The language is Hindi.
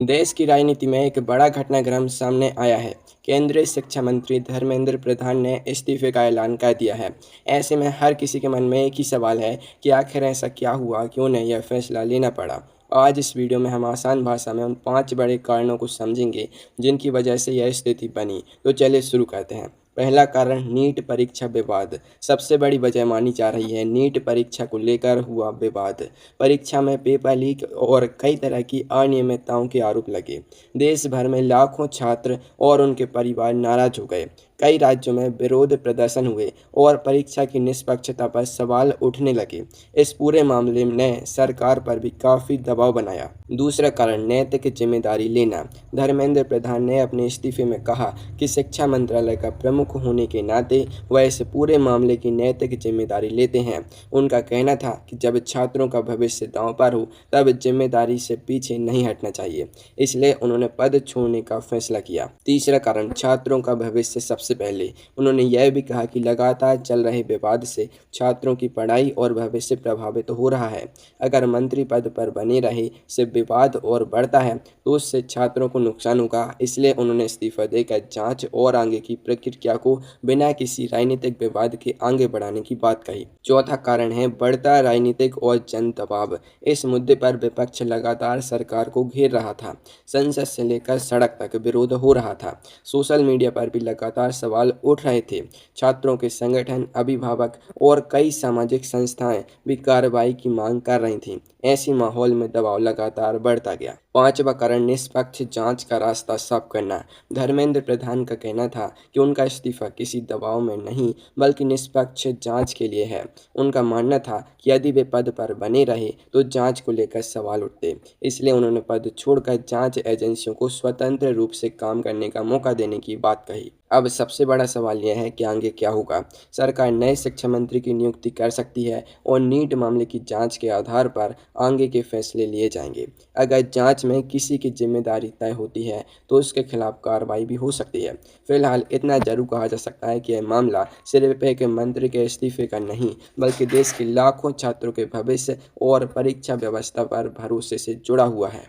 देश की राजनीति में एक बड़ा घटनाक्रम सामने आया है। केंद्रीय शिक्षा मंत्री धर्मेंद्र प्रधान ने इस्तीफे का ऐलान कर दिया है। ऐसे में हर किसी के मन में एक ही सवाल है कि आखिर ऐसा क्या हुआ कि उन्हें यह फैसला लेना पड़ा। आज इस वीडियो में हम आसान भाषा में उन 5 बड़े कारणों को समझेंगे जिनकी वजह से यह स्थिति बनी। तो चलिए शुरू करते हैं। पहला कारण नीट परीक्षा विवाद। सबसे बड़ी वजह मानी जा रही है नीट परीक्षा को लेकर हुआ विवाद। परीक्षा में पेपर लीक और कई तरह की अनियमितताओं के आरोप लगे। देश भर में लाखों छात्र और उनके परिवार नाराज हो गए। कई राज्यों में विरोध प्रदर्शन हुए और परीक्षा की निष्पक्षता पर सवाल उठने लगे। इस पूरे मामले ने सरकार पर भी काफ़ी दबाव बनाया। दूसरा कारण नैतिक जिम्मेदारी लेना। धर्मेंद्र प्रधान ने अपने इस्तीफे में कहा कि शिक्षा मंत्रालय का प्रमुख होने के नाते वह इस पूरे मामले की नैतिक जिम्मेदारी लेते हैं। उनका कहना था कि जब छात्रों का भविष्य दांव पर हो तब जिम्मेदारी से पीछे नहीं हटना चाहिए। इसलिए उन्होंने पद छोड़ने का फैसला किया। तीसरा कारण छात्रों का भविष्य सबसे पहले। उन्होंने यह भी कहा कि लगातार चल रहे विवाद से छात्रों की पढ़ाई और भविष्य प्रभावित हो रहा है। अगर मंत्री पद पर बने रहे से विवाद और बढ़ता है तो उससे छात्रों को नुकसान होगा। इसलिए उन्होंने इस्तीफा देकर जांच और आगे की प्रक्रिया को बिना किसी राजनीतिक विवाद के आगे बढ़ाने की बात कही। चौथा कारण है बढ़ता राजनीतिक और जन दबाव। इस मुद्दे पर विपक्ष लगातार सरकार को घेर रहा था। संसद से लेकर सड़क तक विरोध हो रहा था। सोशल मीडिया पर भी लगातार सवाल उठ रहे थे। छात्रों के संगठन, अभिभावक और कई सामाजिक संस्थाएं भी कार्रवाई की मांग कर रही थीं। ऐसी माहौल में दबाव लगातार बढ़ता गया। पांचवा कारण निष्पक्ष जांच का रास्ता साफ करना। धर्मेंद्र प्रधान का कहना था कि उनका इस्तीफा किसी दबाव में नहीं बल्कि निष्पक्ष जांच के लिए है। उनका मानना था कि यदि वे पद पर बने रहे तो जांच को लेकर सवाल उठते। इसलिए उन्होंने पद छोड़कर जांच एजेंसियों को स्वतंत्र रूप से काम करने का मौका देने की बात कही। अब सबसे बड़ा सवाल यह है कि आगे क्या होगा। सरकार नए शिक्षा मंत्री की नियुक्ति कर सकती है और नीट मामले की जांच के आधार पर आगे के फैसले लिए जाएंगे। अगर जांच में किसी की जिम्मेदारी तय होती है तो उसके खिलाफ कार्रवाई भी हो सकती है। फिलहाल इतना जरूर कहा जा सकता है कि यह मामला सिर्फ एक मंत्री के इस्तीफे का नहीं बल्कि देश के लाखों छात्रों के भविष्य और परीक्षा व्यवस्था पर भरोसे से जुड़ा हुआ है।